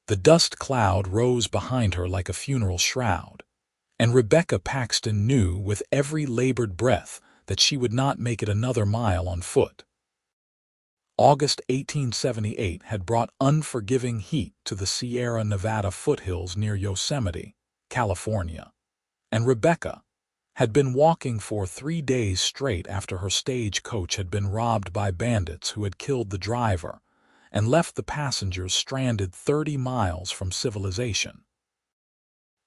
The dust cloud rose behind her like a funeral shroud, and Rebecca Paxton knew with every labored breath that she would not make it another mile on foot. August 1878 had brought unforgiving heat to the Sierra Nevada foothills near Yosemite, California, and Rebecca had been walking for 3 days straight after her stagecoach had been robbed by bandits who had killed the driver and left the passengers stranded 30 miles from civilization.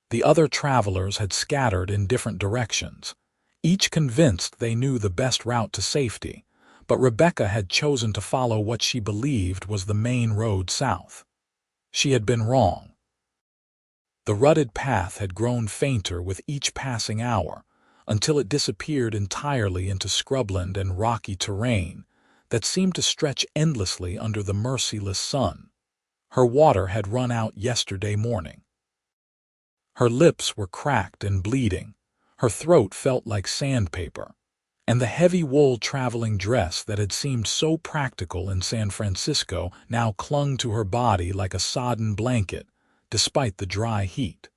The other travelers had scattered in different directions, each convinced they knew the best route to safety, but Rebecca had chosen to follow what she believed was the main road south. She had been wrong. The rutted path had grown fainter with each passing hour, until it disappeared entirely into scrubland and rocky terrain that seemed to stretch endlessly under the merciless sun. Her water had run out yesterday morning. Her lips were cracked and bleeding, her throat felt like sandpaper, and the heavy wool traveling dress that had seemed so practical in San Francisco now clung to her body like a sodden blanket, despite the dry heat.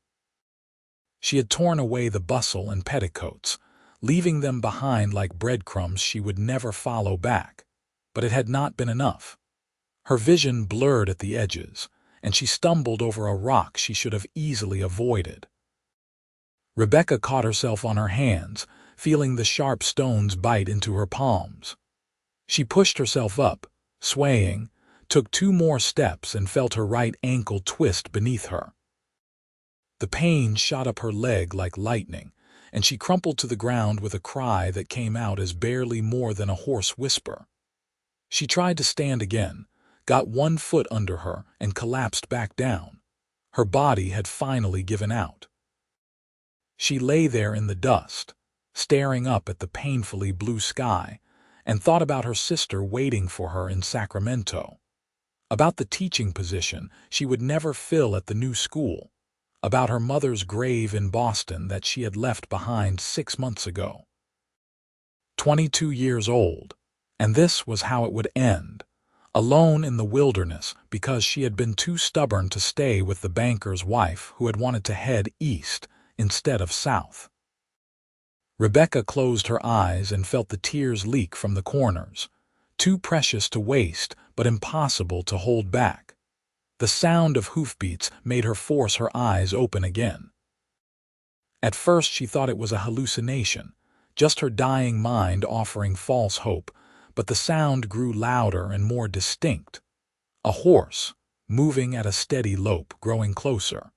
She had torn away the bustle and petticoats, leaving them behind like breadcrumbs she would never follow back. But it had not been enough. Her vision blurred at the edges, and she stumbled over a rock she should have easily avoided. Rebecca caught herself on her hands, feeling the sharp stones bite into her palms. She pushed herself up, swaying, took 2 more steps and felt her right ankle twist beneath her. The pain shot up her leg like lightning, and she crumpled to the ground with a cry that came out as barely more than a hoarse whisper. She tried to stand again, got 1 foot under her, and collapsed back down. Her body had finally given out. She lay there in the dust, staring up at the painfully blue sky, and thought about her sister waiting for her in Sacramento, about the teaching position she would never fill at the new school, about her mother's grave in Boston that she had left behind 6 months ago. 22 years old, and this was how it would end, alone in the wilderness because she had been too stubborn to stay with the banker's wife who had wanted to head east instead of south. Rebecca closed her eyes and felt the tears leak from the corners, too precious to waste but impossible to hold back. The sound of hoofbeats made her force her eyes open again. At first she thought it was a hallucination, just her dying mind offering false hope, but the sound grew louder and more distinct. A horse, moving at a steady lope, growing closer.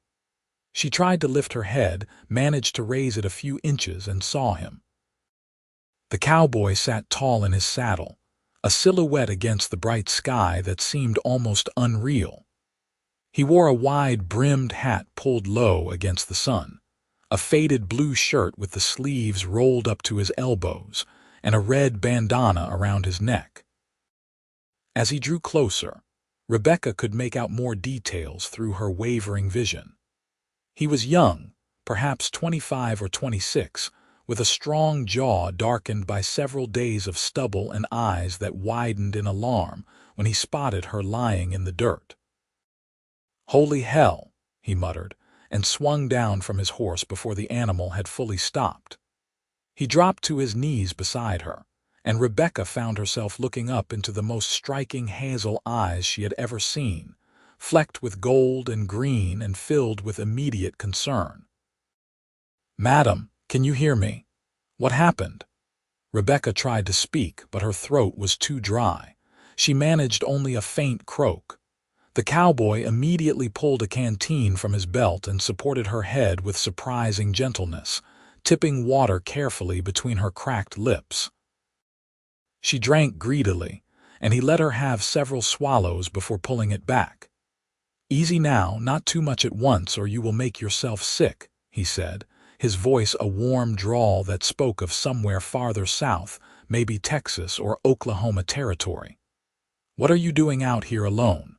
She tried to lift her head, managed to raise it a few inches, and saw him. The cowboy sat tall in his saddle, a silhouette against the bright sky that seemed almost unreal. He wore a wide-brimmed hat pulled low against the sun, a faded blue shirt with the sleeves rolled up to his elbows, and a red bandana around his neck. As he drew closer, Rebecca could make out more details through her wavering vision. He was young, perhaps 25 or 26, with a strong jaw darkened by several days of stubble and eyes that widened in alarm when he spotted her lying in the dirt. "Holy hell," he muttered, and swung down from his horse before the animal had fully stopped. He dropped to his knees beside her, and Rebecca found herself looking up into the most striking hazel eyes she had ever seen, flecked with gold and green and filled with immediate concern. "Madam, can you hear me? What happened?" Rebecca tried to speak, but her throat was too dry. She managed only a faint croak. The cowboy immediately pulled a canteen from his belt and supported her head with surprising gentleness, tipping water carefully between her cracked lips. She drank greedily, and he let her have several swallows before pulling it back. "Easy now, not too much at once or you will make yourself sick," he said, his voice a warm drawl that spoke of somewhere farther south, maybe Texas or Oklahoma territory. "What are you doing out here alone?"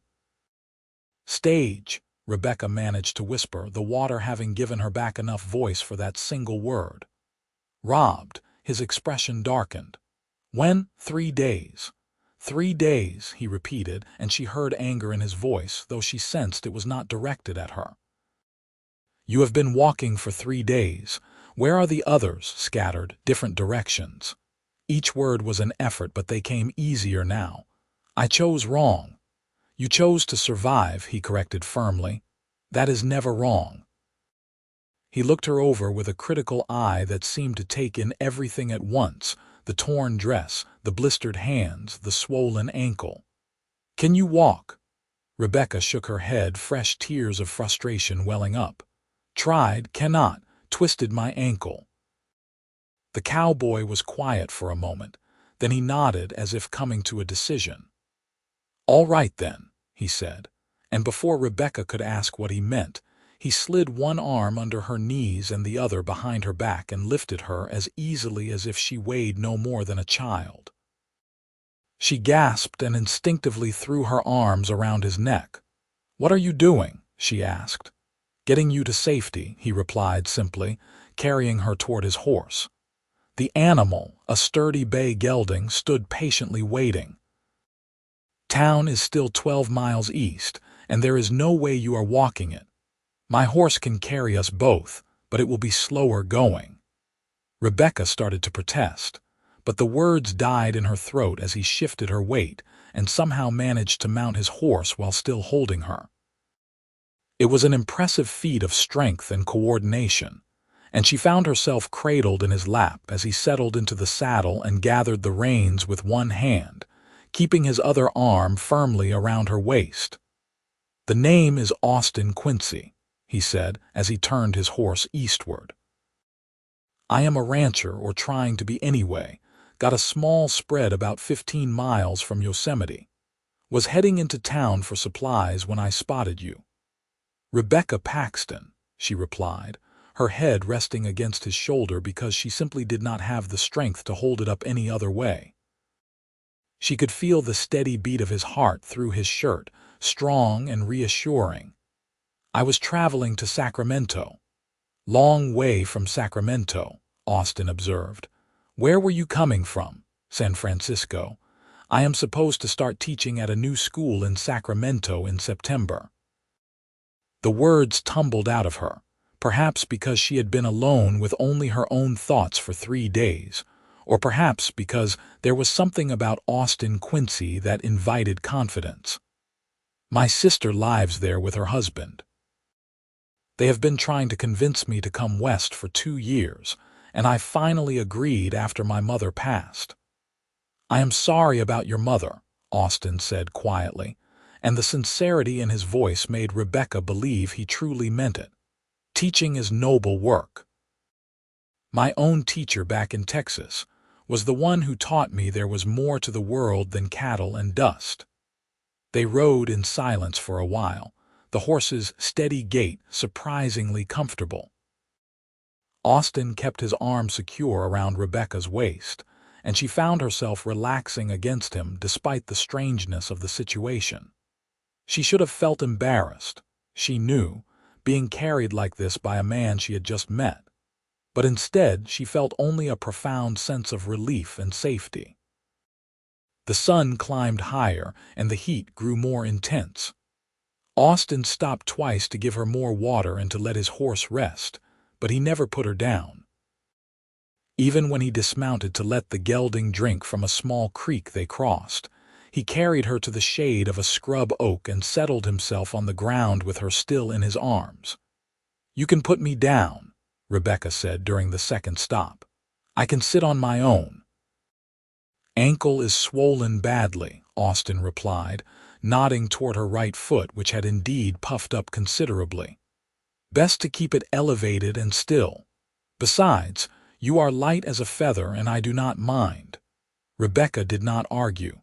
"Stage," Rebecca managed to whisper, the water having given her back enough voice for that single word. "Robbed," his expression darkened. "When?" "3 days. 3 days, he repeated, and she heard anger in his voice, though she sensed it was not directed at her. You have been walking for 3 days. Where are the others, scattered, different directions? Each word was an effort, but they came easier now. I chose wrong. You chose to survive, he corrected firmly. That is never wrong. He looked her over with a critical eye that seemed to take in everything at once, the torn dress, the blistered hands, the swollen ankle. Can you walk? Rebecca shook her head, fresh tears of frustration welling up. Tried, cannot, twisted my ankle. The cowboy was quiet for a moment. Then he nodded as if coming to a decision. All right then, he said, and before Rebecca could ask what he meant, he slid one arm under her knees and the other behind her back and lifted her as easily as if she weighed no more than a child. She gasped and instinctively threw her arms around his neck. What are you doing? She asked. Getting you to safety, he replied simply, carrying her toward his horse. The animal, a sturdy bay gelding, stood patiently waiting. Town is still 12 miles east, and there is no way you are walking it. My horse can carry us both, but it will be slower going. Rebecca started to protest, but the words died in her throat as he shifted her weight and somehow managed to mount his horse while still holding her. It was an impressive feat of strength and coordination, and she found herself cradled in his lap as he settled into the saddle and gathered the reins with one hand, keeping his other arm firmly around her waist. The name is Austin Quincy, he said as he turned his horse eastward. I am a rancher, or trying to be anyway. Got a small spread about 15 miles from Yosemite. Was heading into town for supplies when I spotted you. Rebecca Paxton, she replied, her head resting against his shoulder because she simply did not have the strength to hold it up any other way. She could feel the steady beat of his heart through his shirt, strong and reassuring. I was traveling to Sacramento. Long way from Sacramento, Austin observed. Where were you coming from? San Francisco. I am supposed to start teaching at a new school in Sacramento in September. The words tumbled out of her, perhaps because she had been alone with only her own thoughts for 3 days, or perhaps because there was something about Austin Quincy that invited confidence. My sister lives there with her husband. They have been trying to convince me to come west for 2 years, and I finally agreed after my mother passed. I am sorry about your mother, Austin said quietly, and the sincerity in his voice made Rebecca believe he truly meant it. Teaching is noble work. My own teacher back in Texas was the one who taught me there was more to the world than cattle and dust. They rode in silence for a while, the horse's steady gait surprisingly comfortable. Austin kept his arm secure around Rebecca's waist, and she found herself relaxing against him despite the strangeness of the situation. She should have felt embarrassed, she knew, being carried like this by a man she had just met. But instead she felt only a profound sense of relief and safety. The sun climbed higher and the heat grew more intense. Austin stopped twice to give her more water and to let his horse rest, but he never put her down. Even when he dismounted to let the gelding drink from a small creek they crossed, he carried her to the shade of a scrub oak and settled himself on the ground with her still in his arms. You can put me down, Rebecca said during the second stop. I can sit on my own. Ankle is swollen badly, Austin replied, nodding toward her right foot, which had indeed puffed up considerably. Best to keep it elevated and still. Besides, you are light as a feather and I do not mind. Rebecca did not argue.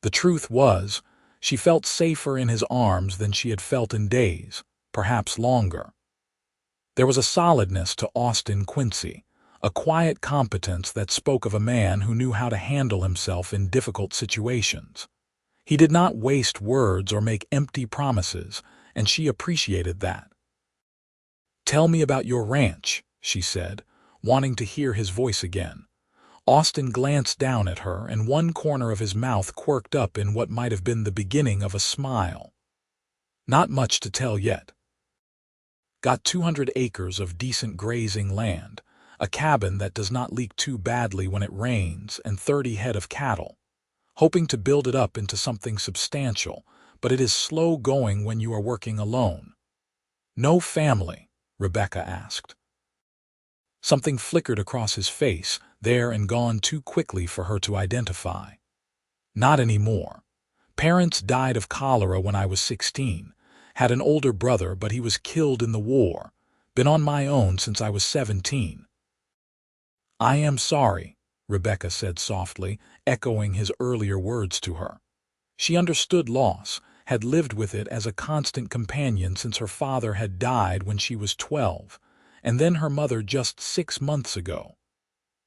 The truth was, she felt safer in his arms than she had felt in days, perhaps longer. There was a solidness to Austin Quincy, a quiet competence that spoke of a man who knew how to handle himself in difficult situations. He did not waste words or make empty promises, and she appreciated that. Tell me about your ranch, she said, wanting to hear his voice again. Austin glanced down at her, and one corner of his mouth quirked up in what might have been the beginning of a smile. Not much to tell yet. Got 200 acres of decent grazing land, a cabin that does not leak too badly when it rains, and 30 head of cattle. Hoping to build it up into something substantial, but it is slow going when you are working alone. No family? Rebecca asked. Something flickered across his face, there and gone too quickly for her to identify. Not anymore. Parents died of cholera when I was 16. Had an older brother, but he was killed in the war. Been on my own since I was 17. I am sorry, Rebecca said softly, echoing his earlier words to her. She understood loss, had lived with it as a constant companion since her father had died when she was 12, and then her mother just 6 months ago.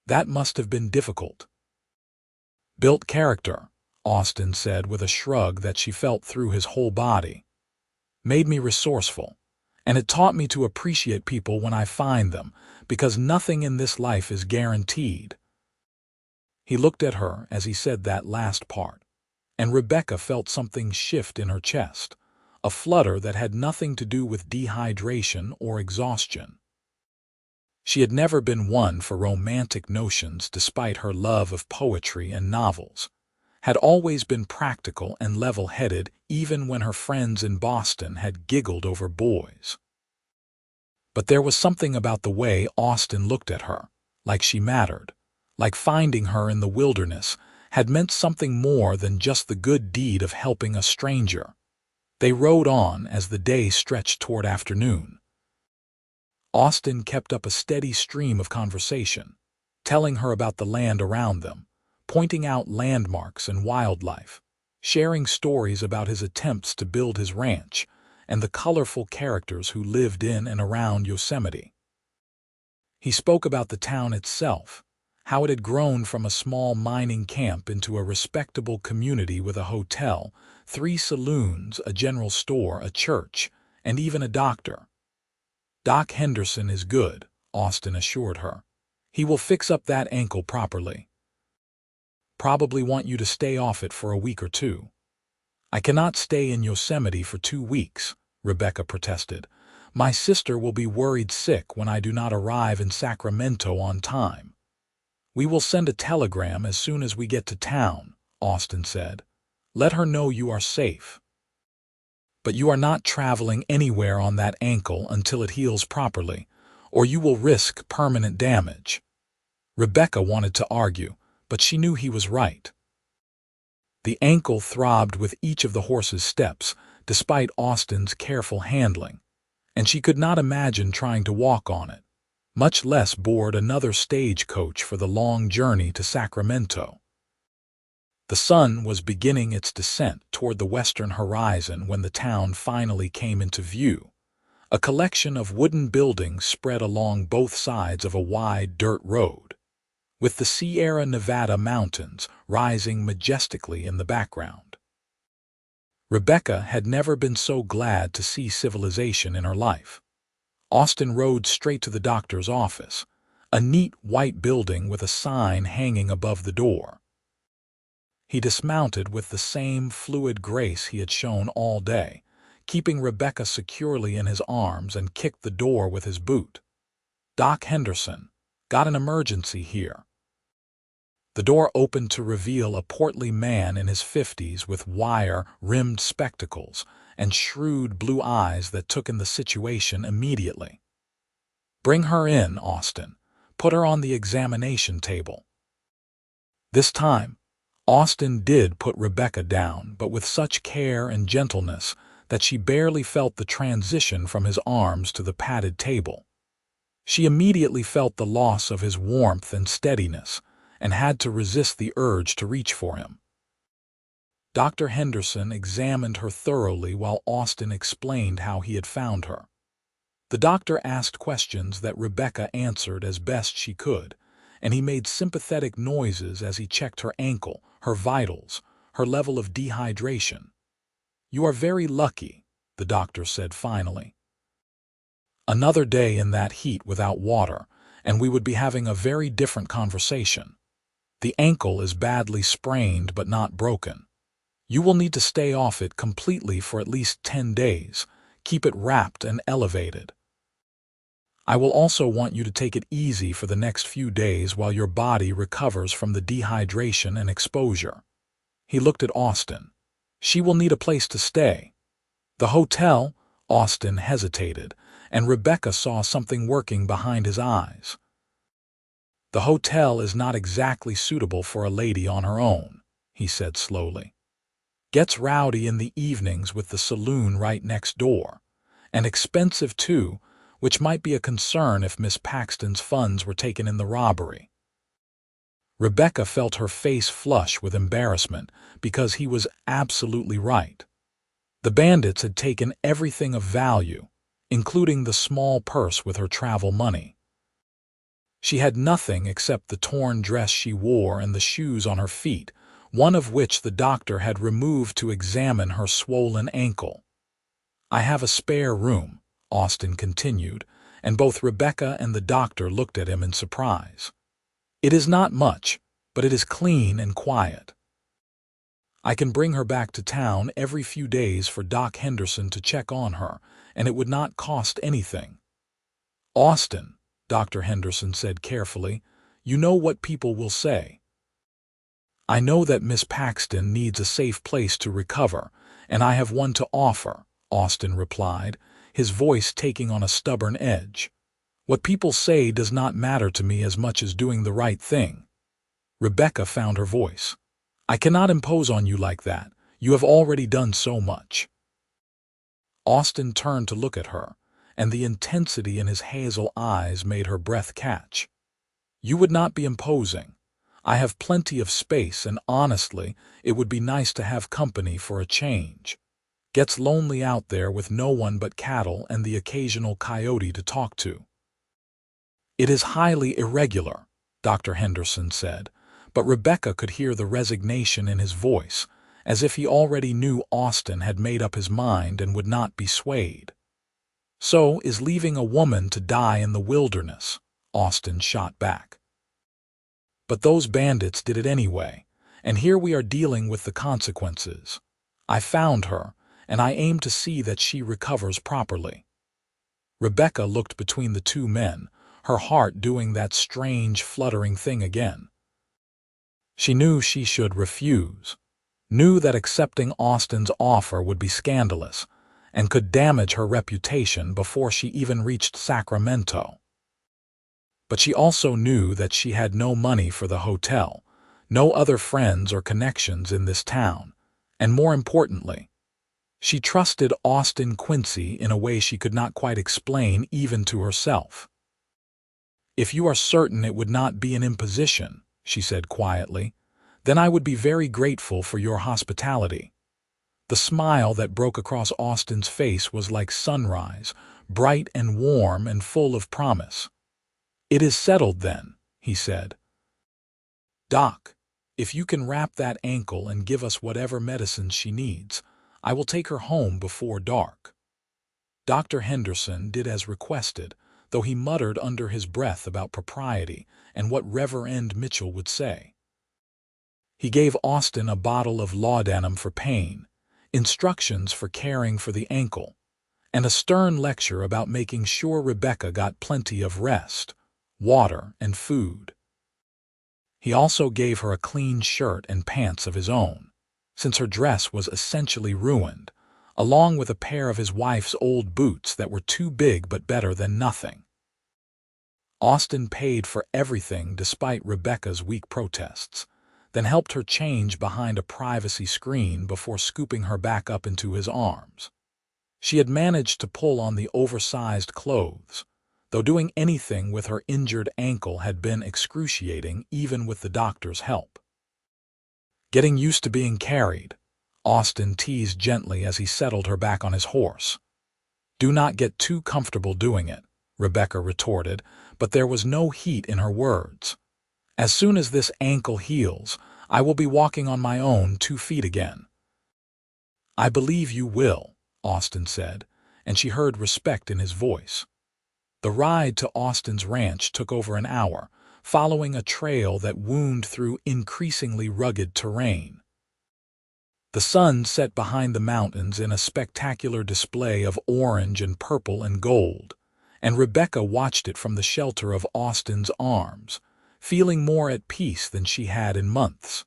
That must have been difficult. Built character, Austin said with a shrug that she felt through his whole body. Made me resourceful, and it taught me to appreciate people when I find them, because nothing in this life is guaranteed. He looked at her as he said that last part, and Rebecca felt something shift in her chest, a flutter that had nothing to do with dehydration or exhaustion. She had never been one for romantic notions despite her love of poetry and novels, had always been practical and level-headed even when her friends in Boston had giggled over boys. But there was something about the way Austin looked at her, like she mattered, like finding her in the wilderness had meant something more than just the good deed of helping a stranger. They rode on as the day stretched toward afternoon. Austin kept up a steady stream of conversation, telling her about the land around them, pointing out landmarks and wildlife, sharing stories about his attempts to build his ranch and the colorful characters who lived in and around Yosemite. He spoke about the town itself, how it had grown from a small mining camp into a respectable community with a hotel, 3 saloons, a general store, a church, and even a doctor. Doc Henderson is good, Austin assured her. He will fix up that ankle properly. Probably want you to stay off it for a week or 2. I cannot stay in Yosemite for 2 weeks, Rebecca protested. My sister will be worried sick when I do not arrive in Sacramento on time. We will send a telegram as soon as we get to town, Austin said. Let her know you are safe. But you are not traveling anywhere on that ankle until it heals properly, or you will risk permanent damage. Rebecca wanted to argue, but she knew he was right. The ankle throbbed with each of the horse's steps, despite Austin's careful handling, and she could not imagine trying to walk on it, much less board another stagecoach for the long journey to Sacramento. The sun was beginning its descent toward the western horizon when the town finally came into view, a collection of wooden buildings spread along both sides of a wide dirt road, with the Sierra Nevada mountains rising majestically in the background. Rebecca had never been so glad to see civilization in her life. Austin rode straight to the doctor's office, a neat white building with a sign hanging above the door. He dismounted with the same fluid grace he had shown all day, keeping Rebecca securely in his arms, and kicked the door with his boot. Doc Henderson, got an emergency here. The door opened to reveal a portly man in his 50s with wire-rimmed spectacles and shrewd blue eyes that took in the situation immediately. Bring her in, Austin. Put her on the examination table. This time, Austin did put Rebecca down, but with such care and gentleness that she barely felt the transition from his arms to the padded table. She immediately felt the loss of his warmth and steadiness, and had to resist the urge to reach for him. Dr. Henderson examined her thoroughly while Austin explained how he had found her. The doctor asked questions that Rebecca answered as best she could, and he made sympathetic noises as he checked her ankle, her vitals, her level of dehydration. You are very lucky, the doctor said finally. Another day in that heat without water, and we would be having a very different conversation. The ankle is badly sprained but not broken. You will need to stay off it completely for at least 10 days. Keep it wrapped and elevated. I will also want you to take it easy for the next few days while your body recovers from the dehydration and exposure." He looked at Austin. "She will need a place to stay." "The hotel?" Austin hesitated, and Rebecca saw something working behind his eyes. "The hotel is not exactly suitable for a lady on her own," he said slowly. "Gets rowdy in the evenings with the saloon right next door. And expensive too, which might be a concern if Miss Paxton's funds were taken in the robbery." Rebecca felt her face flush with embarrassment because he was absolutely right. The bandits had taken everything of value, including the small purse with her travel money. She had nothing except the torn dress she wore and the shoes on her feet, one of which the doctor had removed to examine her swollen ankle. "I have a spare room," Austin continued, and both Rebecca and the doctor looked at him in surprise. "It is not much, but it is clean and quiet. I can bring her back to town every few days for Doc Henderson to check on her, and it would not cost anything." "Austin," Dr. Henderson said carefully, "you know what people will say." "I know that Miss Paxton needs a safe place to recover, and I have one to offer," Austin replied, his voice taking on a stubborn edge. "What people say does not matter to me as much as doing the right thing." Rebecca found her voice. "I cannot impose on you like that. You have already done so much." Austin turned to look at her, and the intensity in his hazel eyes made her breath catch. "You would not be imposing. I have plenty of space, and honestly, it would be nice to have company for a change. Gets lonely out there with no one but cattle and the occasional coyote to talk to." "It is highly irregular," Dr. Henderson said, but Rebecca could hear the resignation in his voice, as if he already knew Austin had made up his mind and would not be swayed. "So is leaving a woman to die in the wilderness," Austin shot back. "But those bandits did it anyway, and here we are dealing with the consequences. I found her, and I aim to see that she recovers properly." Rebecca looked between the two men, her heart doing that strange, fluttering thing again. She knew she should refuse, knew that accepting Austin's offer would be scandalous, and could damage her reputation before she even reached Sacramento. But she also knew that she had no money for the hotel, no other friends or connections in this town, and more importantly, she trusted Austin Quincy in a way she could not quite explain even to herself. "If you are certain it would not be an imposition," she said quietly, "then I would be very grateful for your hospitality." The smile that broke across Austin's face was like sunrise, bright and warm and full of promise. "It is settled then," he said. "Doc, if you can wrap that ankle and give us whatever medicines she needs, I will take her home before dark." Dr. Henderson did as requested, though he muttered under his breath about propriety and what Reverend Mitchell would say. He gave Austin a bottle of laudanum for pain, instructions for caring for the ankle, and a stern lecture about making sure Rebecca got plenty of rest, water, and food. He also gave her a clean shirt and pants of his own, since her dress was essentially ruined, along with a pair of his wife's old boots that were too big but better than nothing. Austin paid for everything despite Rebecca's weak protests, then helped her change behind a privacy screen before scooping her back up into his arms. She had managed to pull on the oversized clothes, though doing anything with her injured ankle had been excruciating even with the doctor's help. "Getting used to being carried," Austin teased gently as he settled her back on his horse. "Do not get too comfortable doing it," Rebecca retorted, but there was no heat in her words. "As soon as this ankle heals, I will be walking on my own 2 feet again." "I believe you will," Austin said, and she heard respect in his voice. The ride to Austin's ranch took over an hour, following a trail that wound through increasingly rugged terrain. The sun set behind the mountains in a spectacular display of orange and purple and gold, and Rebecca watched it from the shelter of Austin's arms, feeling more at peace than she had in months.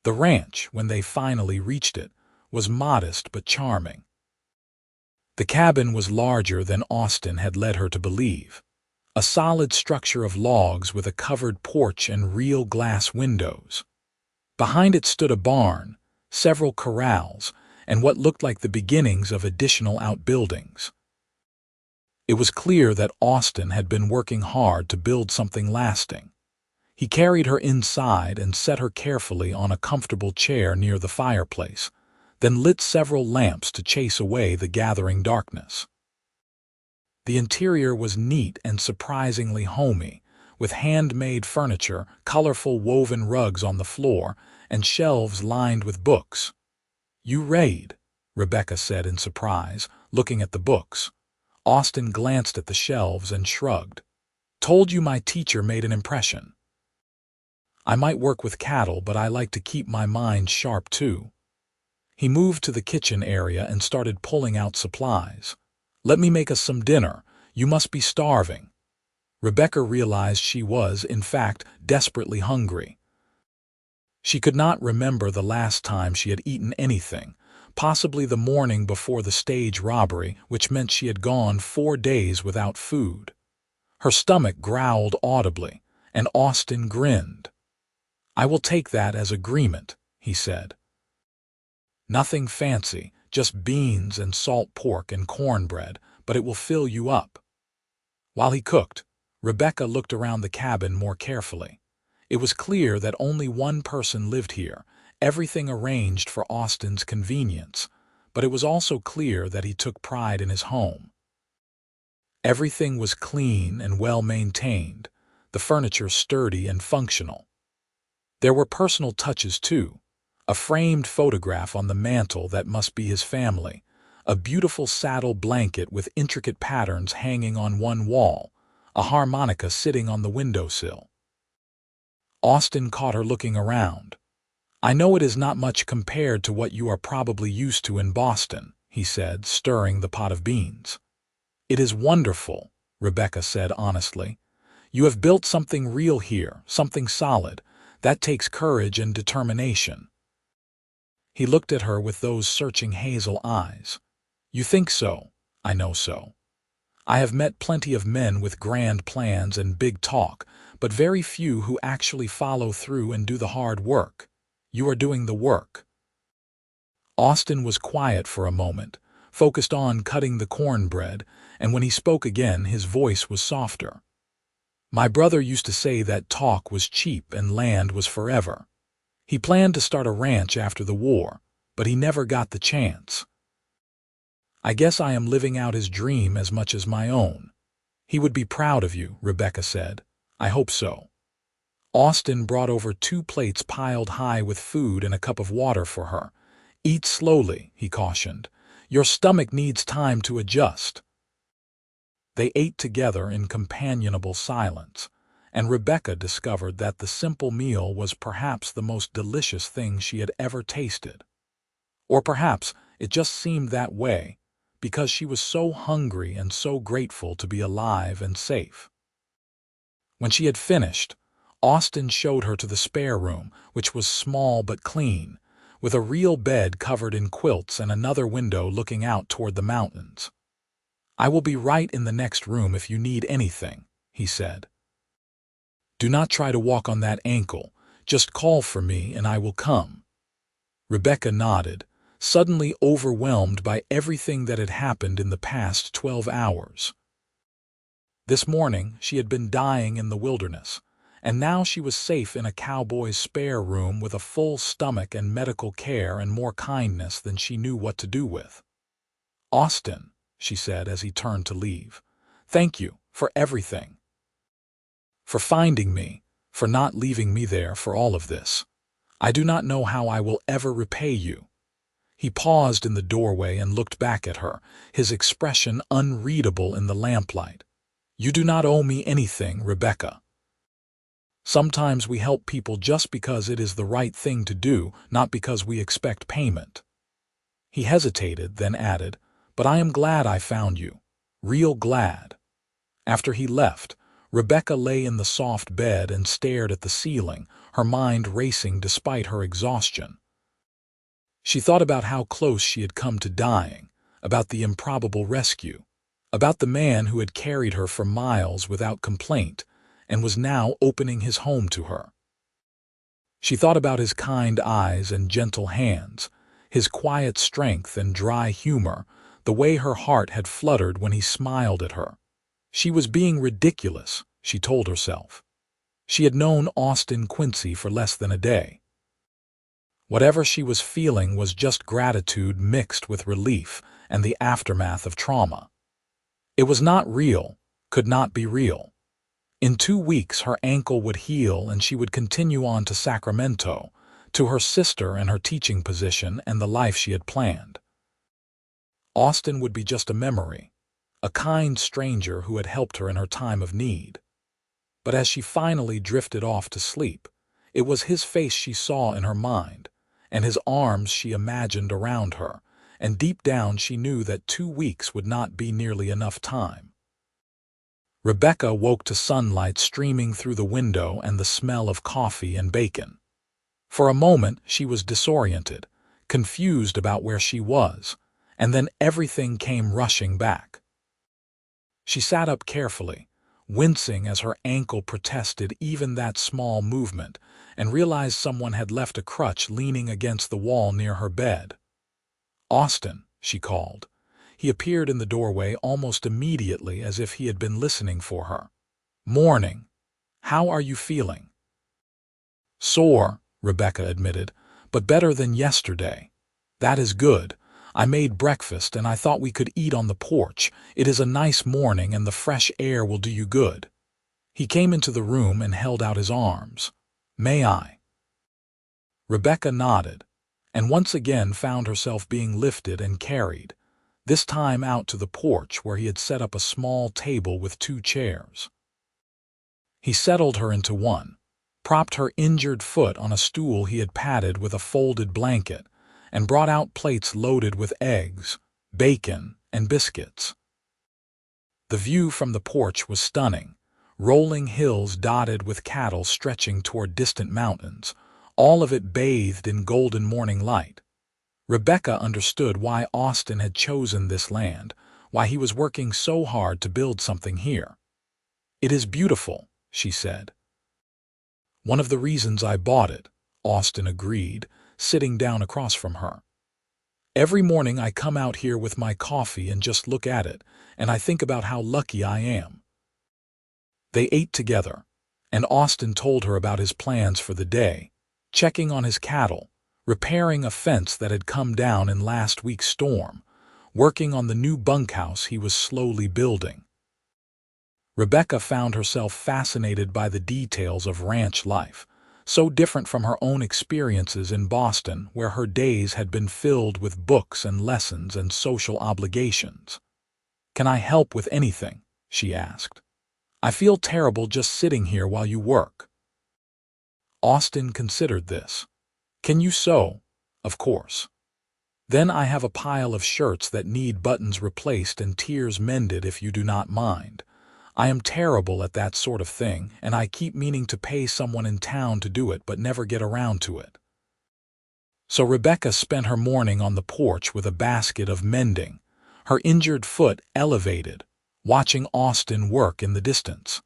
The ranch, when they finally reached it, was modest but charming. The cabin was larger than Austin had led her to believe, a solid structure of logs with a covered porch and real glass windows. Behind it stood a barn, several corrals, and what looked like the beginnings of additional outbuildings. It was clear that Austin had been working hard to build something lasting. He carried her inside and set her carefully on a comfortable chair near the fireplace, then lit several lamps to chase away the gathering darkness. The interior was neat and surprisingly homey, with handmade furniture, colorful woven rugs on the floor, and shelves lined with books. "You read," Rebecca said in surprise, looking at the books. Austin glanced at the shelves and shrugged. "Told you my teacher made an impression. I might work with cattle, but I like to keep my mind sharp too." He moved to the kitchen area and started pulling out supplies. "Let me make us some dinner. You must be starving." Rebecca realized she was, in fact, desperately hungry. She could not remember the last time she had eaten anything, possibly the morning before the stage robbery, which meant she had gone 4 days without food. Her stomach growled audibly, and Austin grinned. "I will take that as agreement," he said. "Nothing fancy, just beans and salt pork and cornbread, but it will fill you up." While he cooked, Rebecca looked around the cabin more carefully. It was clear that only one person lived here, everything arranged for Austin's convenience, but it was also clear that he took pride in his home. Everything was clean and well maintained, the furniture sturdy and functional. There were personal touches too. A framed photograph on the mantel that must be his family, a beautiful saddle blanket with intricate patterns hanging on one wall, a harmonica sitting on the windowsill. Austin caught her looking around. "I know it is not much compared to what you are probably used to in Boston," he said, stirring the pot of beans. "It is wonderful," Rebecca said honestly. "You have built something real here, something solid. That takes courage and determination." He looked at her with those searching hazel eyes. "You think so? I know so. I have met plenty of men with grand plans and big talk, but very few who actually follow through and do the hard work. You are doing the work." Austin was quiet for a moment, focused on cutting the cornbread, and when he spoke again, his voice was softer. "My brother used to say that talk was cheap and land was forever. He planned to start a ranch after the war, but he never got the chance. I guess I am living out his dream as much as my own." "He would be proud of you," Rebecca said. "I hope so." Austin brought over 2 plates piled high with food and a cup of water for her. "Eat slowly," he cautioned. "Your stomach needs time to adjust." They ate together in companionable silence, and Rebecca discovered that the simple meal was perhaps the most delicious thing she had ever tasted. Or perhaps it just seemed that way, because she was so hungry and so grateful to be alive and safe. When she had finished, Austin showed her to the spare room, which was small but clean, with a real bed covered in quilts and another window looking out toward the mountains. "I will be right in the next room if you need anything," he said. "Do not try to walk on that ankle. Just call for me and I will come." Rebecca nodded, suddenly overwhelmed by everything that had happened in the past 12 hours. This morning she had been dying in the wilderness, and now she was safe in a cowboy's spare room with a full stomach and medical care and more kindness than she knew what to do with. "Austin," she said as he turned to leave, "thank you for everything. For finding me, for not leaving me there for all of this. I do not know how I will ever repay you." He paused in the doorway and looked back at her, his expression unreadable in the lamplight. "You do not owe me anything, Rebecca." Sometimes we help people just because it is the right thing to do, not because we expect payment." He hesitated, then added, "But I am glad I found you. Real glad." After he left, Rebecca lay in the soft bed and stared at the ceiling, her mind racing despite her exhaustion. She thought about how close she had come to dying, about the improbable rescue, about the man who had carried her for miles without complaint and was now opening his home to her. She thought about his kind eyes and gentle hands, his quiet strength and dry humor, the way her heart had fluttered when he smiled at her. She was being ridiculous, she told herself. She had known Austin Quincy for less than a day. Whatever she was feeling was just gratitude mixed with relief and the aftermath of trauma. It was not real, could not be real. In 2 weeks her ankle would heal and she would continue on to Sacramento, to her sister and her teaching position and the life she had planned. Austin would be just a memory, a kind stranger who had helped her in her time of need. But as she finally drifted off to sleep, it was his face she saw in her mind, and his arms she imagined around her, and deep down she knew that 2 weeks would not be nearly enough time. Rebecca woke to sunlight streaming through the window and the smell of coffee and bacon. For a moment she was disoriented, confused about where she was, and then everything came rushing back. She sat up carefully, wincing as her ankle protested even that small movement, and realized someone had left a crutch leaning against the wall near her bed. "Austin," she called. He appeared in the doorway almost immediately as if he had been listening for her. "Morning. How are you feeling?" "Sore," Rebecca admitted, "but better than yesterday." "That is good. I made breakfast and I thought we could eat on the porch. It is a nice morning and the fresh air will do you good." He came into the room and held out his arms. "May I?" Rebecca nodded, and once again found herself being lifted and carried, this time out to the porch where he had set up a small table with 2 chairs. He settled her into one, propped her injured foot on a stool he had padded with a folded blanket, and brought out plates loaded with eggs, bacon, and biscuits. The view from the porch was stunning, rolling hills dotted with cattle stretching toward distant mountains, all of it bathed in golden morning light. Rebecca understood why Austin had chosen this land, why he was working so hard to build something here. "It is beautiful," she said. "One of the reasons I bought it," Austin agreed, sitting down across from her. "Every morning I come out here with my coffee and just look at it, and I think about how lucky I am." They ate together, and Austin told her about his plans for the day, checking on his cattle, repairing a fence that had come down in last week's storm, working on the new bunkhouse he was slowly building. Rebecca found herself fascinated by the details of ranch life, so different from her own experiences in Boston, where her days had been filled with books and lessons and social obligations. "Can I help with anything?" she asked. "I feel terrible just sitting here while you work." Austin considered this. "Can you sew?" "Of course." "Then I have a pile of shirts that need buttons replaced and tiers mended if you do not mind. I am terrible at that sort of thing, and I keep meaning to pay someone in town to do it but never get around to it." So Rebecca spent her morning on the porch with a basket of mending, her injured foot elevated, watching Austin work in the distance.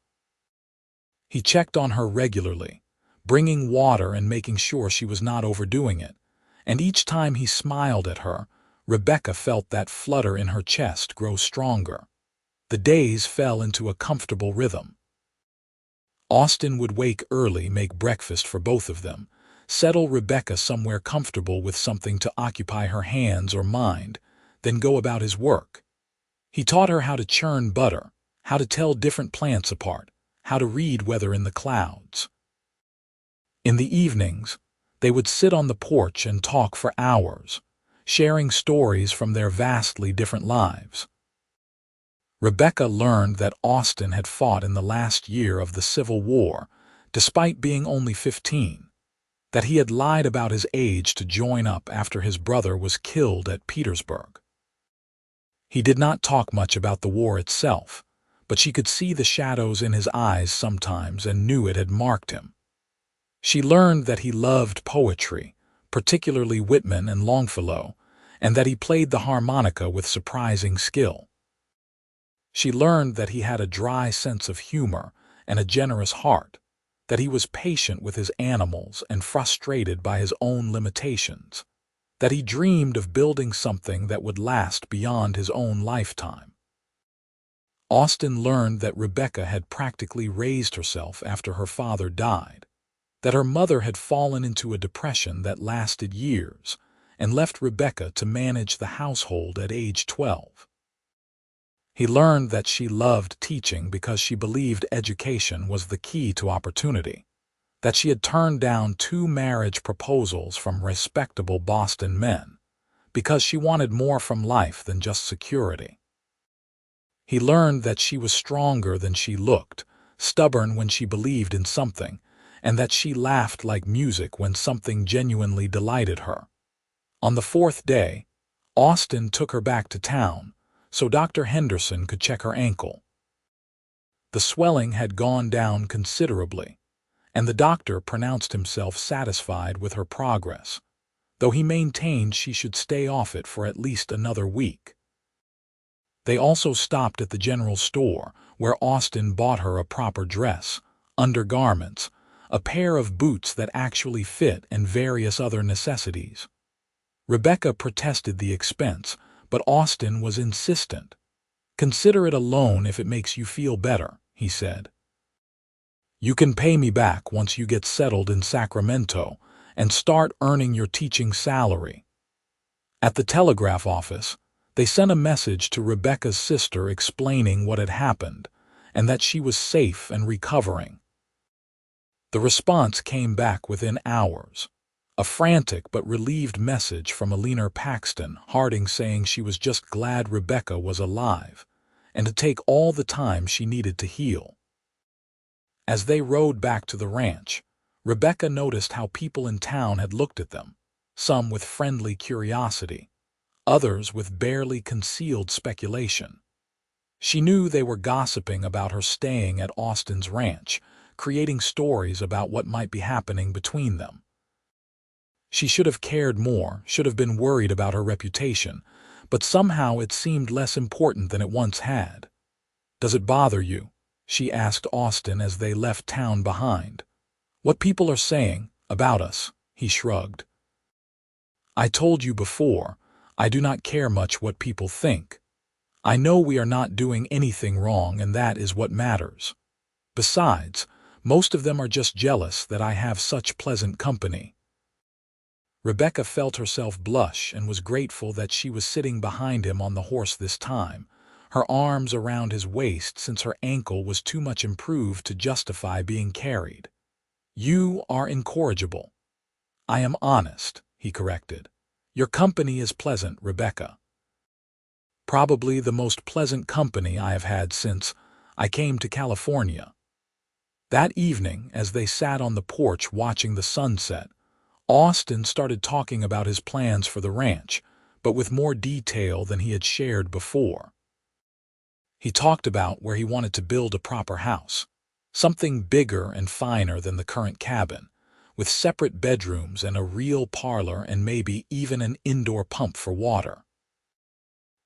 He checked on her regularly, bringing water and making sure she was not overdoing it, and each time he smiled at her, Rebecca felt that flutter in her chest grow stronger. The days fell into a comfortable rhythm. Austin would wake early, make breakfast for both of them, settle Rebecca somewhere comfortable with something to occupy her hands or mind, then go about his work. He taught her how to churn butter, how to tell different plants apart, how to read weather in the clouds. In the evenings, they would sit on the porch and talk for hours, sharing stories from their vastly different lives. Rebecca learned that Austin had fought in the last year of the Civil War, despite being only 15, that he had lied about his age to join up after his brother was killed at Petersburg. He did not talk much about the war itself, but she could see the shadows in his eyes sometimes and knew it had marked him. She learned that he loved poetry, particularly Whitman and Longfellow, and that he played the harmonica with surprising skill. She learned that he had a dry sense of humor and a generous heart, that he was patient with his animals and frustrated by his own limitations, that he dreamed of building something that would last beyond his own lifetime. Austin learned that Rebecca had practically raised herself after her father died, that her mother had fallen into a depression that lasted years and left Rebecca to manage the household at age 12. He learned that she loved teaching because she believed education was the key to opportunity, that she had turned down 2 marriage proposals from respectable Boston men because she wanted more from life than just security. He learned that she was stronger than she looked, stubborn when she believed in something, and that she laughed like music when something genuinely delighted her. On the 4th day, Austin took her back to town so Dr. Henderson could check her ankle. The swelling had gone down considerably, and the doctor pronounced himself satisfied with her progress, though he maintained she should stay off it for at least another week. They also stopped at the general store, where Austin bought her a proper dress, undergarments, a pair of boots that actually fit, and various other necessities. Rebecca protested the expense, but Austin was insistent. "Consider it a loan if it makes you feel better," he said. "You can pay me back once you get settled in Sacramento and start earning your teaching salary." At the telegraph office, they sent a message to Rebecca's sister explaining what had happened and that she was safe and recovering. The response came back within hours. A frantic but relieved message from Alina Paxton, Harding, saying she was just glad Rebecca was alive and to take all the time she needed to heal. As they rode back to the ranch, Rebecca noticed how people in town had looked at them, some with friendly curiosity, others with barely concealed speculation. She knew they were gossiping about her staying at Austin's ranch, creating stories about what might be happening between them. She should have cared more, should have been worried about her reputation, but somehow it seemed less important than it once had. "Does it bother you?" she asked Austin as they left town behind. "What people are saying about us?" he shrugged. "I told you before, I do not care much what people think. I know we are not doing anything wrong, and that is what matters. Besides, most of them are just jealous that I have such pleasant company." Rebecca felt herself blush and was grateful that she was sitting behind him on the horse this time, her arms around his waist since her ankle was too much improved to justify being carried. "You are incorrigible." "I am honest," he corrected. "Your company is pleasant, Rebecca." "Probably the most pleasant company I have had since I came to California." That evening, as they sat on the porch watching the sunset, Austin started talking about his plans for the ranch, but with more detail than he had shared before. He talked about where he wanted to build a proper house, something bigger and finer than the current cabin, with separate bedrooms and a real parlor and maybe even an indoor pump for water.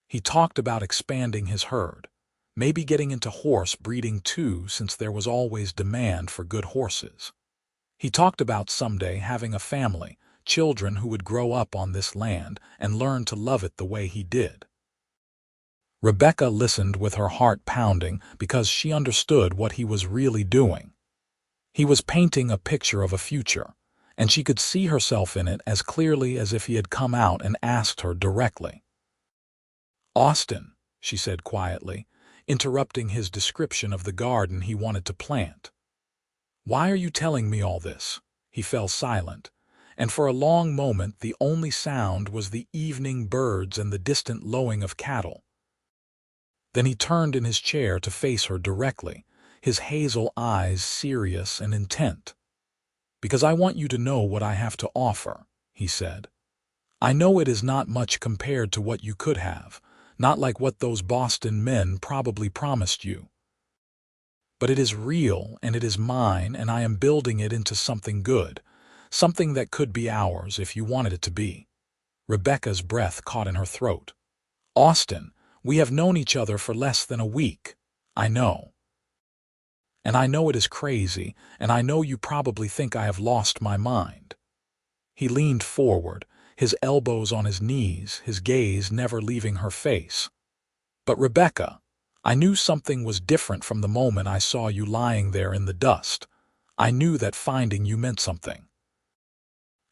He talked about expanding his herd, maybe getting into horse breeding too, since there was always demand for good horses. He talked about someday having a family, children who would grow up on this land and learn to love it the way he did. Rebecca listened with her heart pounding because she understood what he was really doing. He was painting a picture of a future, and she could see herself in it as clearly as if he had come out and asked her directly. "Austin," she said quietly, interrupting his description of the garden he wanted to plant. "Why are you telling me all this?" He fell silent, and for a long moment the only sound was the evening birds and the distant lowing of cattle. Then he turned in his chair to face her directly, his hazel eyes serious and intent. "Because I want you to know what I have to offer," he said. "I know it is not much compared to what you could have, not like what those Boston men probably promised you. But it is real, and it is mine, and I am building it into something good, something that could be ours if you wanted it to be." Rebecca's breath caught in her throat. "Austin, we have known each other for less than a week. I know. And I know it is crazy, and I know you probably think I have lost my mind." He leaned forward, his elbows on his knees, his gaze never leaving her face. "But Rebecca, I knew something was different from the moment I saw you lying there in the dust. I knew that finding you meant something.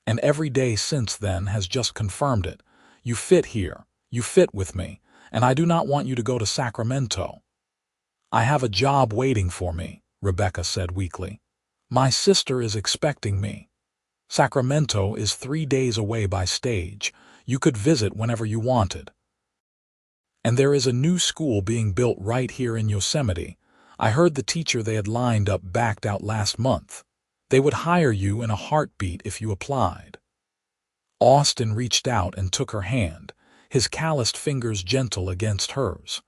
And every day since then has just confirmed it. You fit here, you fit with me, and I do not want you to go to Sacramento." "I have a job waiting for me," Rebecca said weakly. "My sister is expecting me. Sacramento is 3 days away by stage. You could visit whenever you wanted. And there is a new school being built right here in Yosemite. I heard the teacher they had lined up backed out last month. They would hire you in a heartbeat if you applied." Austin reached out and took her hand, his calloused fingers gentle against hers.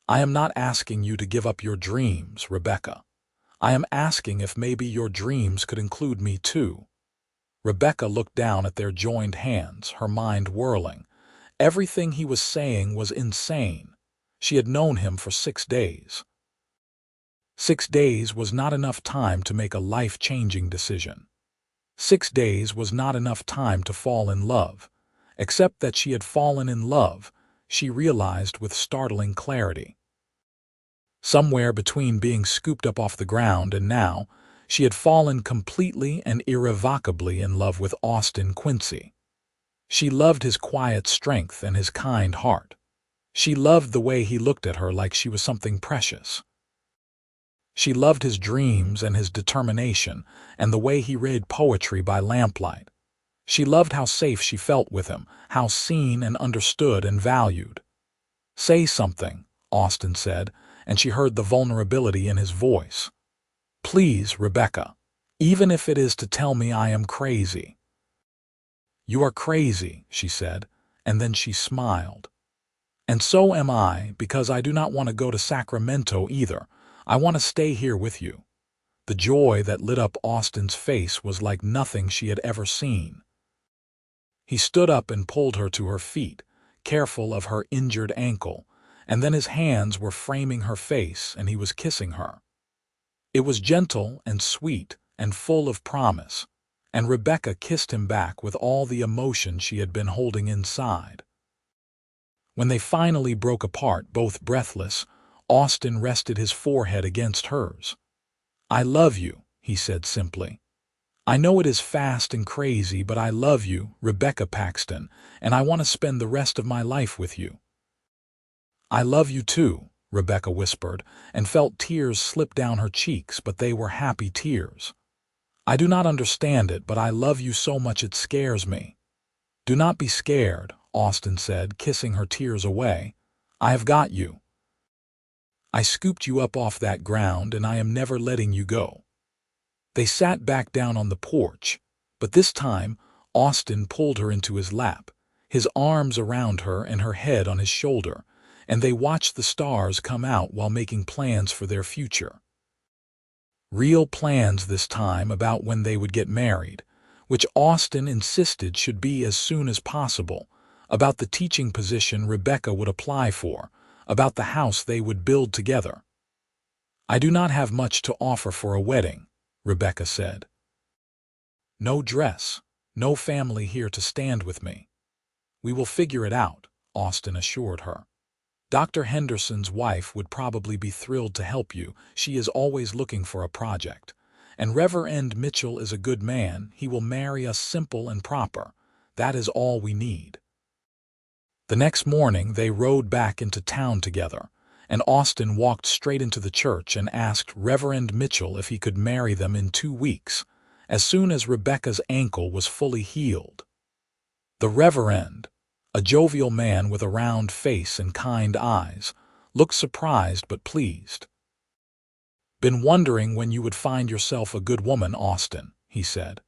"I am not asking you to give up your dreams, Rebecca. I am asking if maybe your dreams could include me too." Rebecca looked down at their joined hands, her mind whirling. Everything he was saying was insane. She had known him for 6 days. 6 days was not enough time to make a life-changing decision. 6 days was not enough time to fall in love. Except that she had fallen in love, she realized with startling clarity. Somewhere between being scooped up off the ground and now, she had fallen completely and irrevocably in love with Austin Quincy. She loved his quiet strength and his kind heart. She loved the way he looked at her like she was something precious. She loved his dreams and his determination and the way he read poetry by lamplight. She loved how safe she felt with him, how seen and understood and valued. "Say something," Austin said, and she heard the vulnerability in his voice. "Please, Rebecca, even if it is to tell me I am crazy." "You are crazy," she said, and then she smiled. "And so am I, because I do not want to go to Sacramento either. I want to stay here with you." The joy that lit up Austin's face was like nothing she had ever seen. He stood up and pulled her to her feet, careful of her injured ankle, and then his hands were framing her face and he was kissing her. It was gentle and sweet and full of promise, and Rebecca kissed him back with all the emotion she had been holding inside. When they finally broke apart, both breathless, Austin rested his forehead against hers. "I love you," he said simply. "I know it is fast and crazy, but I love you, Rebecca Paxton, and I want to spend the rest of my life with you." "I love you too," Rebecca whispered, and felt tears slip down her cheeks, but they were happy tears. "I do not understand it, but I love you so much it scares me." "Do not be scared," Austin said, kissing her tears away. "I have got you. I scooped you up off that ground, and I am never letting you go." They sat back down on the porch, but this time Austin pulled her into his lap, his arms around her and her head on his shoulder, and they watched the stars come out while making plans for their future. Real plans this time about when they would get married, which Austin insisted should be as soon as possible, about the teaching position Rebecca would apply for, about the house they would build together. "I do not have much to offer for a wedding," Rebecca said. "No dress, no family here to stand with me." "We will figure it out," Austin assured her. "Dr. Henderson's wife would probably be thrilled to help you. She is always looking for a project. And Reverend Mitchell is a good man. He will marry us simple and proper. That is all we need." The next morning they rode back into town together, and Austin walked straight into the church and asked Reverend Mitchell if he could marry them in 2 weeks, as soon as Rebecca's ankle was fully healed. The Reverend, a jovial man with a round face and kind eyes, looked surprised but pleased. "Been wondering when you would find yourself a good woman, Austin," he said.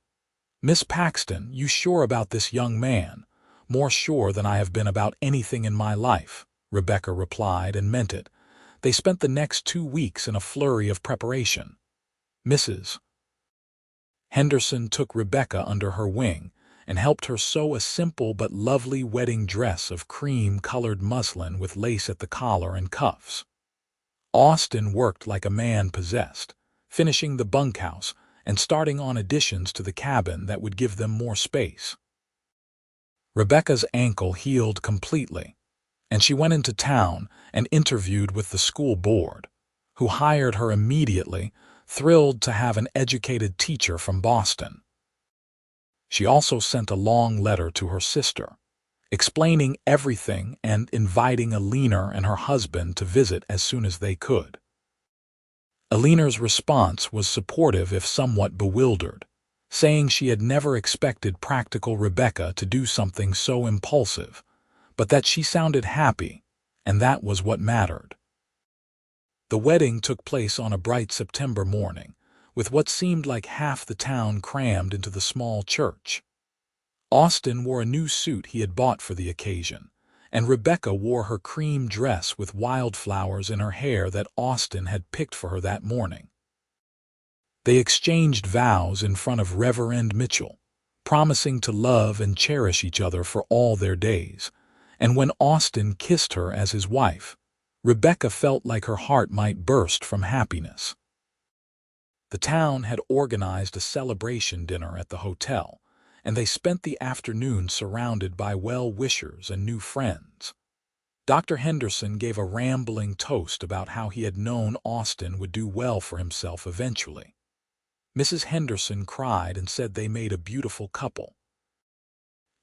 "Miss Paxton, you sure about this young man?" "More sure than I have been about anything in my life," Rebecca replied, and meant it. They spent the next 2 weeks in a flurry of preparation. Mrs. Henderson took Rebecca under her wing and helped her sew a simple but lovely wedding dress of cream-colored muslin with lace at the collar and cuffs. Austin worked like a man possessed, finishing the bunkhouse and starting on additions to the cabin that would give them more space. Rebecca's ankle healed completely, and she went into town and interviewed with the school board, who hired her immediately, thrilled to have an educated teacher from Boston. She also sent a long letter to her sister, explaining everything and inviting Alina and her husband to visit as soon as they could. Alina's response was supportive if somewhat bewildered, saying she had never expected practical Rebecca to do something so impulsive, but that she sounded happy, and that was what mattered. The wedding took place on a bright September morning, with what seemed like half the town crammed into the small church. Austin wore a new suit he had bought for the occasion, and Rebecca wore her cream dress with wildflowers in her hair that Austin had picked for her that morning. They exchanged vows in front of Reverend Mitchell, promising to love and cherish each other for all their days, and when Austin kissed her as his wife, Rebecca felt like her heart might burst from happiness. The town had organized a celebration dinner at the hotel, and they spent the afternoon surrounded by well-wishers and new friends. Dr. Henderson gave a rambling toast about how he had known Austin would do well for himself eventually. Mrs. Henderson cried and said they made a beautiful couple.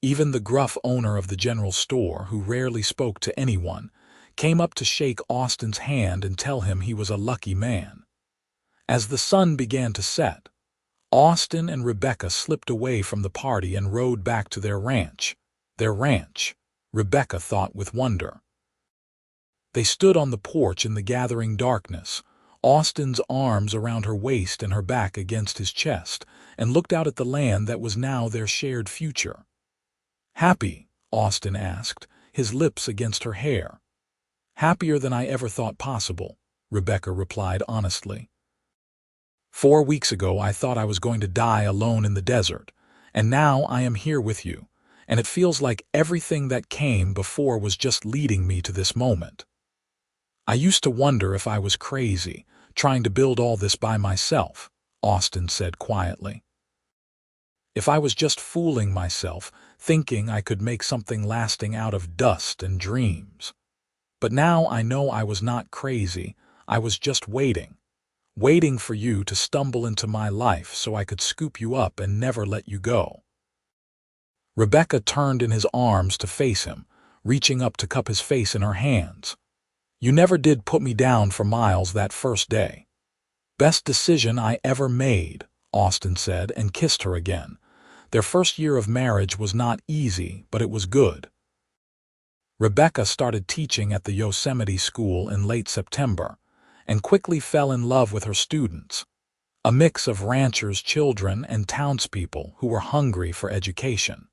Even the gruff owner of the general store, who rarely spoke to anyone, came up to shake Austin's hand and tell him he was a lucky man. As the sun began to set, Austin and Rebecca slipped away from the party and rode back to their ranch. Their ranch, Rebecca thought with wonder. They stood on the porch in the gathering darkness, Austin's arms around her waist and her back against his chest, and looked out at the land that was now their shared future. "Happy?" Austin asked, his lips against her hair. "Happier than I ever thought possible," Rebecca replied honestly. 4 weeks ago I thought I was going to die alone in the desert, and now I am here with you, and it feels like everything that came before was just leading me to this moment. I used to wonder if I was crazy, trying to build all this by myself," Austin said quietly. "If I was just fooling myself, thinking I could make something lasting out of dust and dreams. But now I know I was not crazy, I was just waiting for you to stumble into my life so I could scoop you up and never let you go." Rebecca turned in his arms to face him, reaching up to cup his face in her hands. "You never did put me down for miles that first day." "Best decision I ever made," Austin said, and kissed her again. Their first year of marriage was not easy, but it was good. Rebecca started teaching at the Yosemite School in late September, and quickly fell in love with her students, a mix of ranchers' children and townspeople who were hungry for education.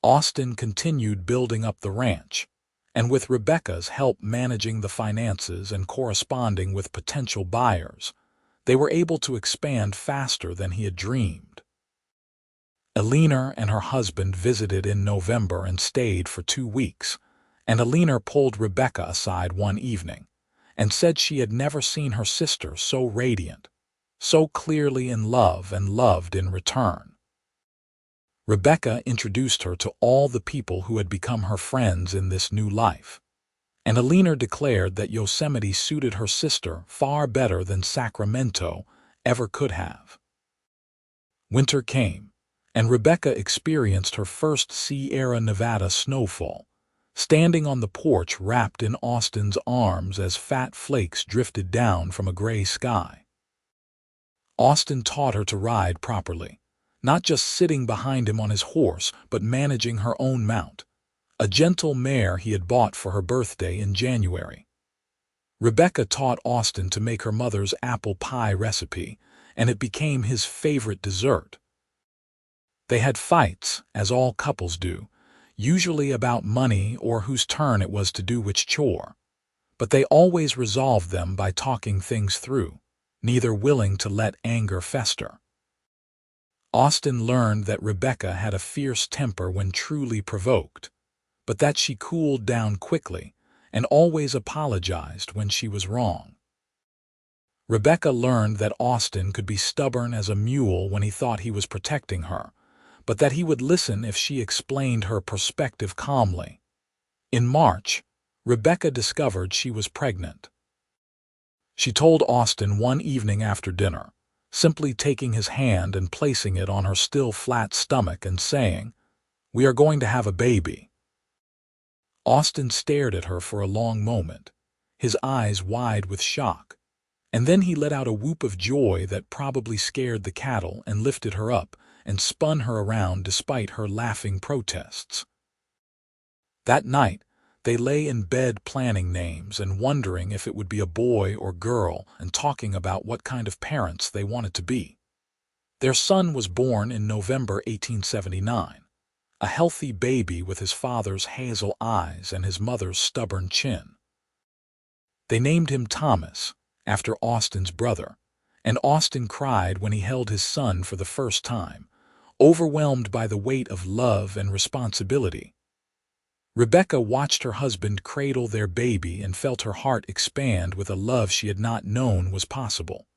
Austin continued building up the ranch, and with Rebecca's help managing the finances and corresponding with potential buyers, they were able to expand faster than he had dreamed. Alina and her husband visited in November and stayed for 2 weeks, and Alina pulled Rebecca aside one evening and said she had never seen her sister so radiant, so clearly in love and loved in return. Rebecca introduced her to all the people who had become her friends in this new life, and Alina declared that Yosemite suited her sister far better than Sacramento ever could have. Winter came, and Rebecca experienced her first Sierra Nevada snowfall, standing on the porch wrapped in Austin's arms as fat flakes drifted down from a gray sky. Austin taught her to ride properly, not just sitting behind him on his horse, but managing her own mount, a gentle mare he had bought for her birthday in January. Rebecca taught Austin to make her mother's apple pie recipe, and it became his favorite dessert. They had fights, as all couples do, usually about money or whose turn it was to do which chore. But they always resolved them by talking things through, neither willing to let anger fester. Austin learned that Rebecca had a fierce temper when truly provoked, but that she cooled down quickly and always apologized when she was wrong. Rebecca learned that Austin could be stubborn as a mule when he thought he was protecting her, but that he would listen if she explained her perspective calmly. In March, Rebecca discovered she was pregnant. She told Austin one evening after dinner, simply taking his hand and placing it on her still flat stomach and saying, "We are going to have a baby." Austin stared at her for a long moment, his eyes wide with shock, and then he let out a whoop of joy that probably scared the cattle and lifted her up and spun her around despite her laughing protests. That night, they lay in bed planning names and wondering if it would be a boy or girl and talking about what kind of parents they wanted to be. Their son was born in November 1879, a healthy baby with his father's hazel eyes and his mother's stubborn chin. They named him Thomas, after Austin's brother, and Austin cried when he held his son for the first time, overwhelmed by the weight of love and responsibility. Rebecca watched her husband cradle their baby and felt her heart expand with a love she had not known was possible.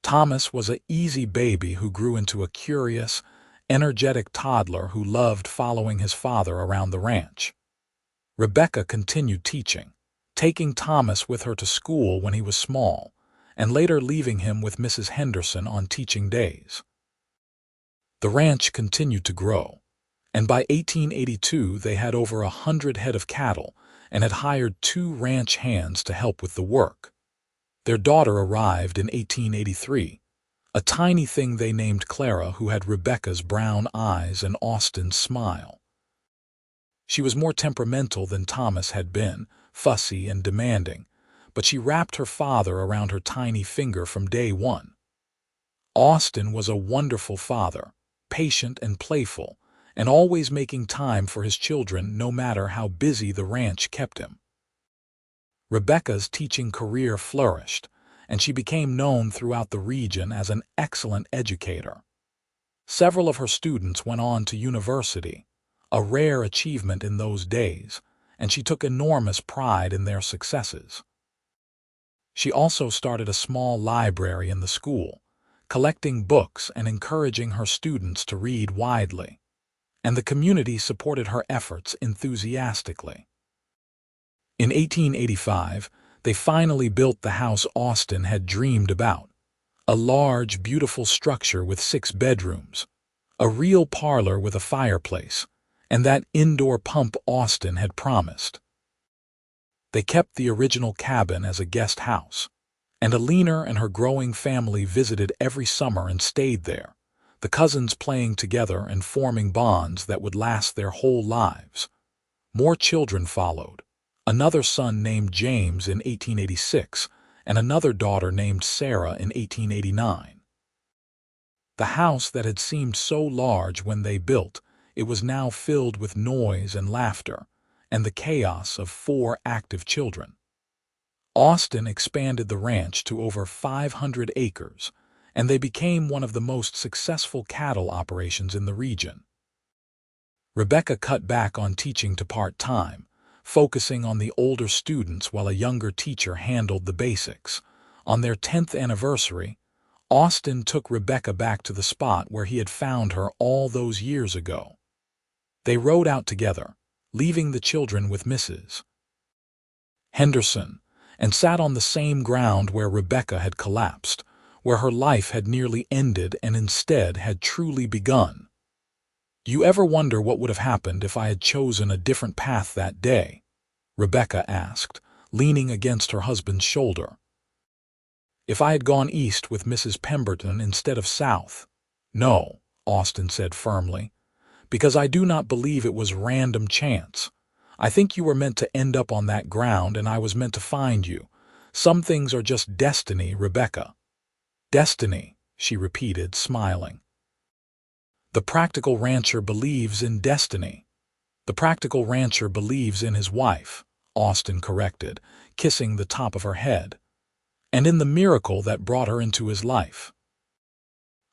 Thomas was an easy baby who grew into a curious, energetic toddler who loved following his father around the ranch. Rebecca continued teaching, taking Thomas with her to school when he was small, and later leaving him with Mrs. Henderson on teaching days. The ranch continued to grow, and by 1882 they had over 100 head of cattle and had hired 2 ranch hands to help with the work. Their daughter arrived in 1883, a tiny thing they named Clara, who had Rebecca's brown eyes and Austin's smile. She was more temperamental than Thomas had been, fussy and demanding, but she wrapped her father around her tiny finger from day one. Austin was a wonderful father, patient and playful, and always making time for his children no matter how busy the ranch kept him. Rebecca's teaching career flourished, and she became known throughout the region as an excellent educator. Several of her students went on to university, a rare achievement in those days, and she took enormous pride in their successes. She also started a small library in the school, collecting books and encouraging her students to read widely, and the community supported her efforts enthusiastically. In 1885, they finally built the house Austin had dreamed about, a large, beautiful structure with 6 bedrooms, a real parlor with a fireplace, and that indoor pump Austin had promised. They kept the original cabin as a guest house, and Alina and her growing family visited every summer and stayed there, the cousins playing together and forming bonds that would last their whole lives. More children followed, another son named James in 1886, and another daughter named Sarah in 1889. The house that had seemed so large when they built, it was now filled with noise and laughter, and the chaos of 4 active children. Austin expanded the ranch to over 500 acres, and they became one of the most successful cattle operations in the region. Rebecca cut back on teaching to part-time, focusing on the older students while a younger teacher handled the basics. On their 10th anniversary, Austin took Rebecca back to the spot where he had found her all those years ago. They rode out together, leaving the children with Mrs. Henderson, and sat on the same ground where Rebecca had collapsed, where her life had nearly ended and instead had truly begun. "Do you ever wonder what would have happened if I had chosen a different path that day?" Rebecca asked, leaning against her husband's shoulder. "If I had gone east with Mrs. Pemberton instead of south?" "No," Austin said firmly, "because I do not believe it was random chance. I think you were meant to end up on that ground and I was meant to find you. Some things are just destiny, Rebecca." "Destiny," she repeated, smiling. "The practical rancher believes in destiny." "The practical rancher believes in his wife," Austin corrected, kissing the top of her head, "and in the miracle that brought her into his life.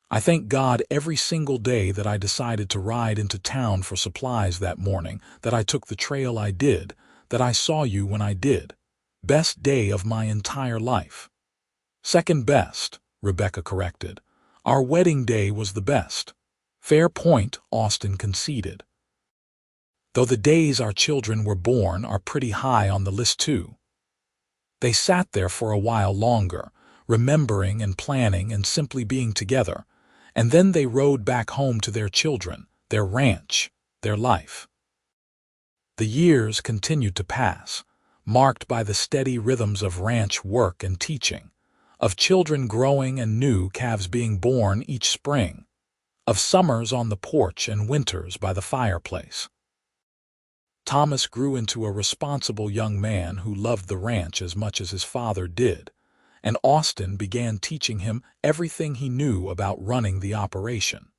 I thank God every single day that I decided to ride into town for supplies that morning, that I took the trail I did, that I saw you when I did. Best day of my entire life." "Second best," Rebecca corrected. "Our wedding day was the best." "Fair point," Austin conceded. "Though the days our children were born are pretty high on the list too." They sat there for a while longer, remembering and planning and simply being together, and then they rode back home to their children, their ranch, their life. The years continued to pass, marked by the steady rhythms of ranch work and teaching, of children growing and new calves being born each spring, of summers on the porch and winters by the fireplace. Thomas grew into a responsible young man who loved the ranch as much as his father did, and Austin began teaching him everything he knew about running the operation.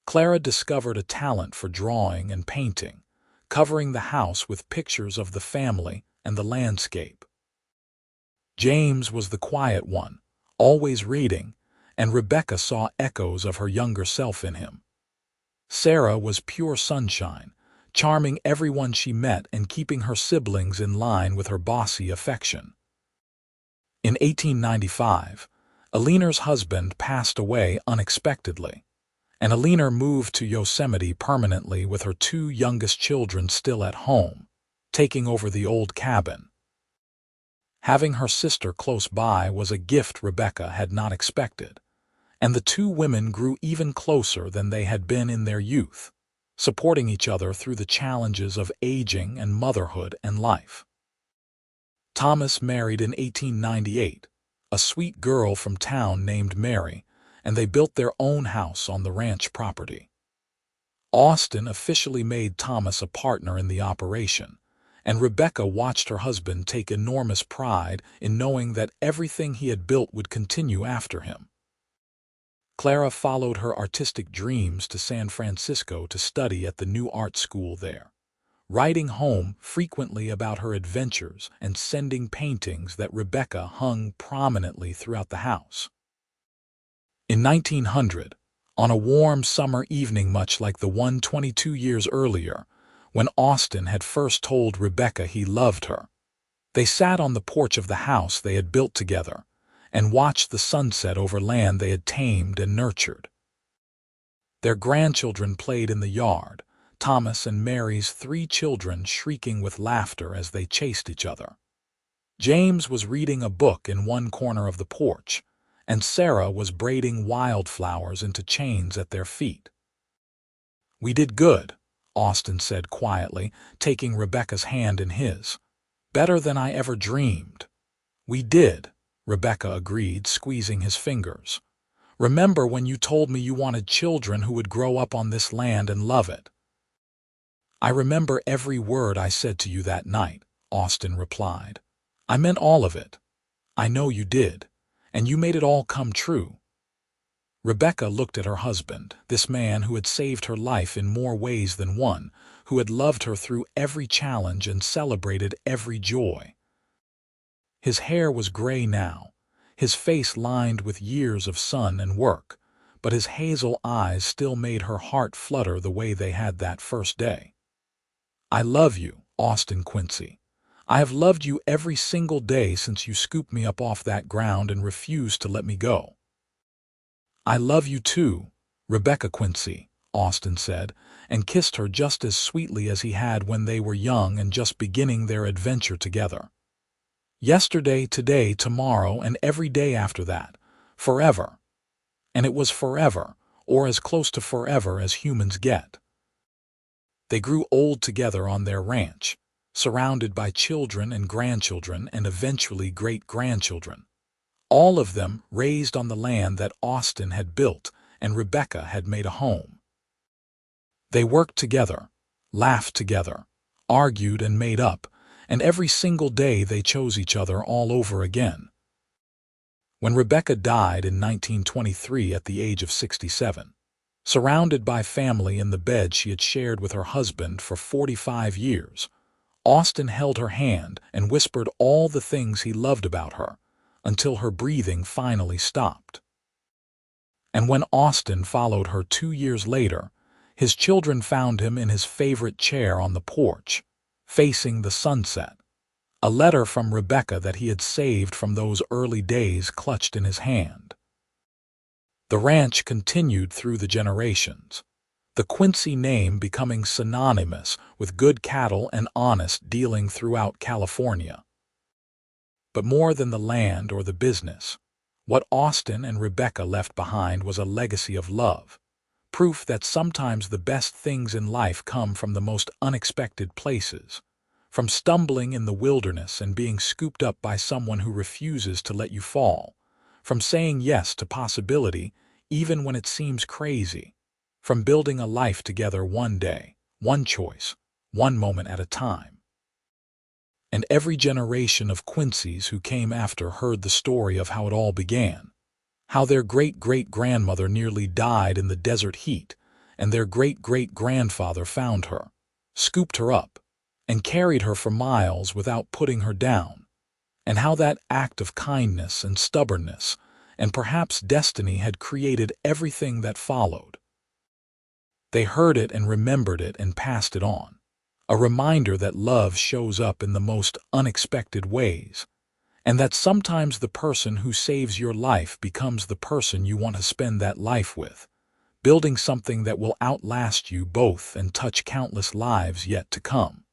Clara discovered a talent for drawing and painting, covering the house with pictures of the family and the landscape. James was the quiet one, always reading, and Rebecca saw echoes of her younger self in him. Sarah was pure sunshine, charming everyone she met and keeping her siblings in line with her bossy affection. In 1895, Alina's husband passed away unexpectedly, and Alina moved to Yosemite permanently with her two youngest children still at home, taking over the old cabin. Having her sister close by was a gift Rebecca had not expected, and the two women grew even closer than they had been in their youth, supporting each other through the challenges of aging and motherhood and life. Thomas married in 1898, a sweet girl from town named Mary, and they built their own house on the ranch property. Austin officially made Thomas a partner in the operation, and Rebecca watched her husband take enormous pride in knowing that everything he had built would continue after him. Clara followed her artistic dreams to San Francisco to study at the new art school there, writing home frequently about her adventures and sending paintings that Rebecca hung prominently throughout the house. In 1900, on a warm summer evening much like the one 22 years earlier, when Austin had first told Rebecca he loved her, they sat on the porch of the house they had built together and watched the sunset over land they had tamed and nurtured. Their grandchildren played in the yard, Thomas and Mary's 3 children shrieking with laughter as they chased each other. James was reading a book in one corner of the porch, and Sarah was braiding wildflowers into chains at their feet. "We did good," Austin said quietly, taking Rebecca's hand in his. "Better than I ever dreamed." "We did," Rebecca agreed, squeezing his fingers. "Remember when you told me you wanted children who would grow up on this land and love it?" "I remember every word I said to you that night," Austin replied. "I meant all of it. I know you did, and you made it all come true." Rebecca looked at her husband, this man who had saved her life in more ways than one, who had loved her through every challenge and celebrated every joy. His hair was gray now, his face lined with years of sun and work, but his hazel eyes still made her heart flutter the way they had that first day. "I love you, Austin Quincy. I have loved you every single day since you scooped me up off that ground and refused to let me go." "I love you too, Rebecca Quincy," Austin said, and kissed her just as sweetly as he had when they were young and just beginning their adventure together. "Yesterday, today, tomorrow, and every day after that, forever." And it was forever, or as close to forever as humans get. They grew old together on their ranch, surrounded by children and grandchildren and eventually great-grandchildren, all of them raised on the land that Austin had built and Rebecca had made a home. They worked together, laughed together, argued and made up, and every single day they chose each other all over again. When Rebecca died in 1923 at the age of 67, surrounded by family in the bed she had shared with her husband for 45 years, Austin held her hand and whispered all the things he loved about her, until her breathing finally stopped. And when Austin followed her 2 years later, his children found him in his favorite chair on the porch, facing the sunset. A letter from Rebecca that he had saved from those early days clutched in his hand. The ranch continued through the generations, the Quincy name becoming synonymous with good cattle and honest dealing throughout California. But more than the land or the business, what Austin and Rebecca left behind was a legacy of love, proof that sometimes the best things in life come from the most unexpected places, from stumbling in the wilderness and being scooped up by someone who refuses to let you fall, from saying yes to possibility even when it seems crazy, from building a life together one day, one choice, one moment at a time. And every generation of Quincy's who came after heard the story of how it all began, how their great-great-grandmother nearly died in the desert heat, and their great-great-grandfather found her, scooped her up, and carried her for miles without putting her down, and how that act of kindness and stubbornness and perhaps destiny had created everything that followed. They heard it and remembered it and passed it on, a reminder that love shows up in the most unexpected ways, and that sometimes the person who saves your life becomes the person you want to spend that life with, building something that will outlast you both and touch countless lives yet to come.